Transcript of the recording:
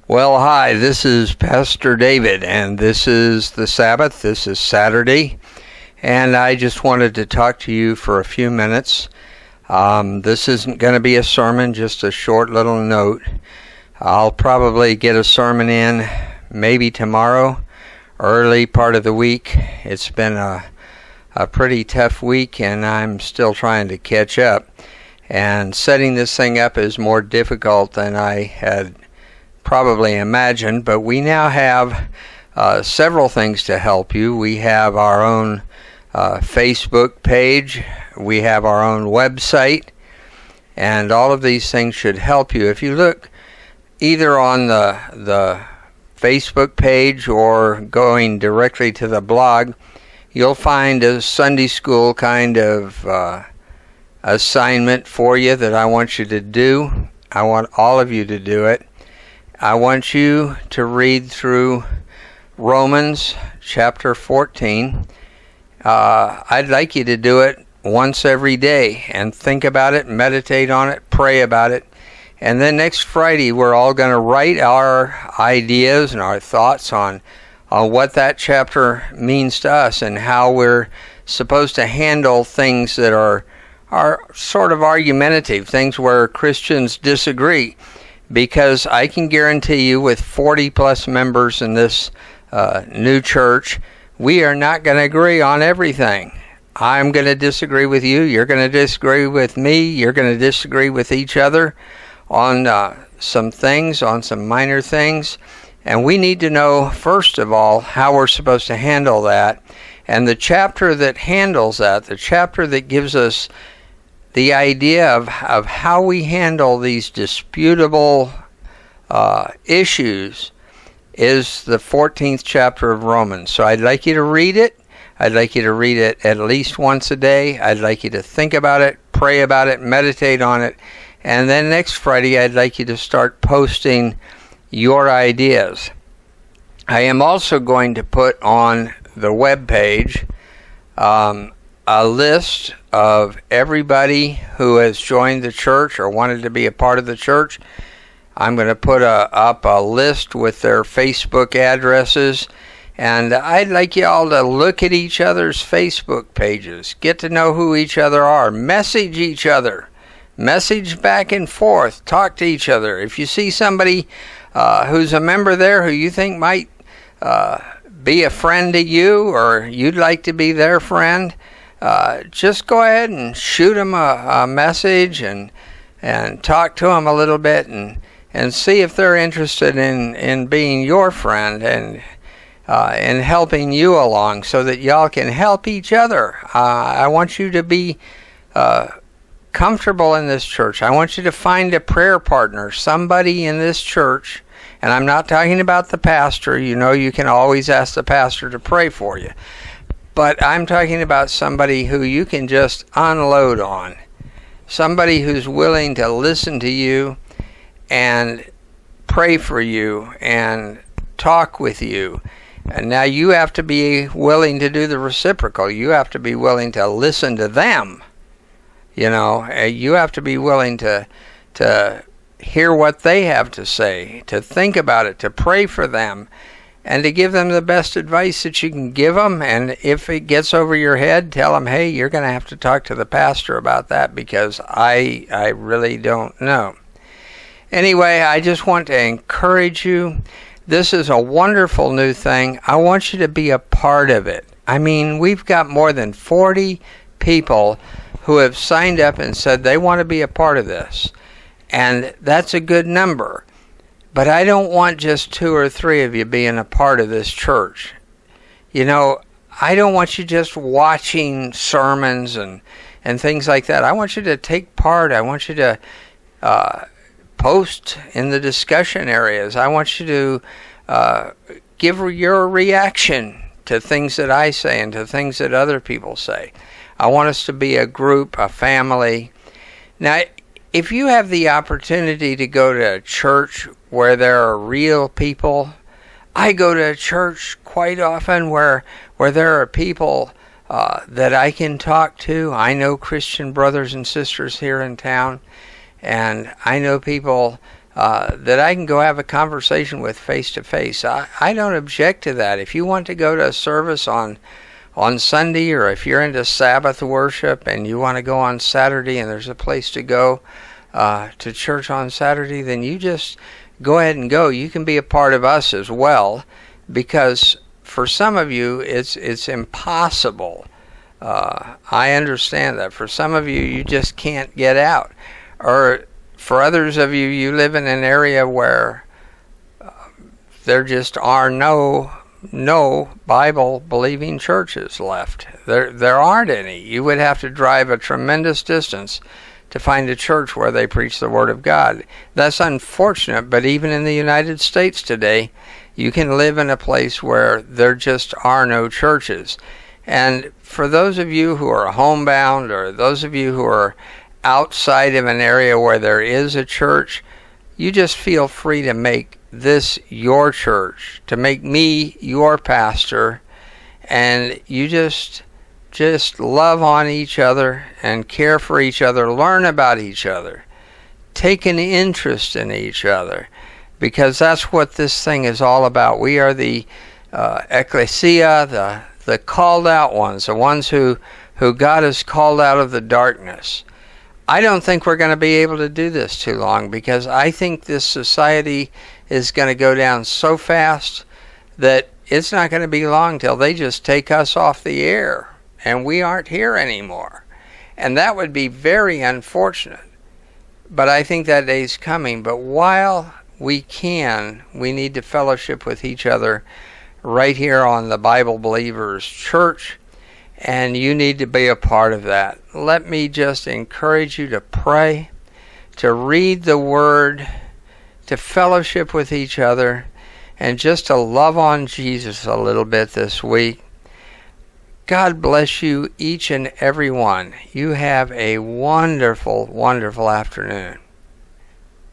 Well, hi, this is Pastor David, and this is the Sabbath. This is Saturday, and I just wanted to talk to you for a few minutes. This isn't going to be a sermon, just a short little note. I'll probably get a sermon in maybe tomorrow, early part of the week. It's been a pretty tough week, and I'm still trying to catch up. And setting this thing up is more difficult than I had probably imagined, but we now have several things to help you. We have our own Facebook page, we have our own website, and all of these things should help you. If you look either on the Facebook page or going directly to the blog, you'll find a Sunday school kind of assignment for you that I want you to do. I want all of you to do it. I want you to read through Romans chapter 14. I'd like you to do it once every day and think about it, meditate on it, pray about it. And then next Friday, we're all going to write our ideas and our thoughts on what that chapter means to us and how we're supposed to handle things that are sort of argumentative, things where Christians disagree. Because I can guarantee you, with 40 plus members in this new church, we are not going to agree on everything. I'm going to disagree with you, you're going to disagree with me, you're going to disagree with each other on some things, on some minor things. And we need to know, first of all, how we're supposed to handle that. And the chapter that handles that, the chapter that gives us the idea of how we handle these disputable issues, is the 14th chapter of Romans. So I'd like you to read it. I'd like you to read it at least once a day. I'd like you to think about it, pray about it, meditate on it. And then next Friday, I'd like you to start posting your ideas. I am also going to put on the web page a list of everybody who has joined the church or wanted to be a part of the church. I'm going to put up a list with their Facebook addresses, and I'd like you all to look at each other's Facebook pages, get to know who each other are, message each other, message back and forth, talk to each other. If you see somebody who's a member there who you think might be a friend to you, or you'd like to be their friend, just go ahead and shoot them a message and talk to them a little bit and see if they're interested in being your friend and helping you along so that y'all can help each other. I want you to be comfortable in this church. I want you to find a prayer partner, somebody in this church, and I'm not talking about the pastor. You know, you can always ask the pastor to pray for you. But I'm talking about somebody who you can just unload on. Somebody who's willing to listen to you and pray for you and talk with you. And now you have to be willing to do the reciprocal. You have to be willing to listen to them. You know, you have to be willing to hear what they have to say, to think about it, to pray for them, and to give them the best advice that you can give them. And if it gets over your head, tell them, hey, you're going to have to talk to the pastor about that because I really don't know. Anyway, I just want to encourage you. This is a wonderful new thing. I want you to be a part of it. I mean, we've got more than 40 people who have signed up and said they want to be a part of this. And that's a good number. But I don't want just 2 or 3 of you being a part of this church. You know, I don't want you just watching sermons and things like that. I want you to take part. I want you to post in the discussion areas. I want you to give your reaction to things that I say and to things that other people say. I want us to be a group, a family. Now, if you have the opportunity to go to a church where there are real people, I go to a church quite often where there are people that I can talk to. I know Christian brothers and sisters here in town, and I know people that I can go have a conversation with face to face. I don't object to that. If you want to go to a service on Sunday, or if you're into Sabbath worship and you want to go on Saturday and there's a place to go to church on Saturday, then you just go ahead and go. You can be a part of us as well, because for some of you it's impossible. I understand that. For some of you, you just can't get out. Or for others of you, you live in an area where there just are no Bible-believing churches left. There aren't any. You would have to drive a tremendous distance to find a church where they preach the Word of God. That's unfortunate, but even in the United States today, you can live in a place where there just are no churches. And for those of you who are homebound, or those of you who are outside of an area where there is a church, you just feel free to make this your church, to make me your pastor, and you just love on each other and care for each other, learn about each other, take an interest in each other, because that's what this thing is all about. We are the ecclesia, the called out ones, the ones who God has called out of the darkness. I don't think we're going to be able to do this too long, because I think this society is going to go down so fast that it's not going to be long till they just take us off the air and we aren't here anymore. And that would be very unfortunate. But I think that day's coming. But while we can, we need to fellowship with each other right here on the Bible Believers Church. And you need to be a part of that. Let me just encourage you to pray, to read the Word, to fellowship with each other, and just to love on Jesus a little bit this week. God bless you, each and every one. You have a wonderful, wonderful afternoon.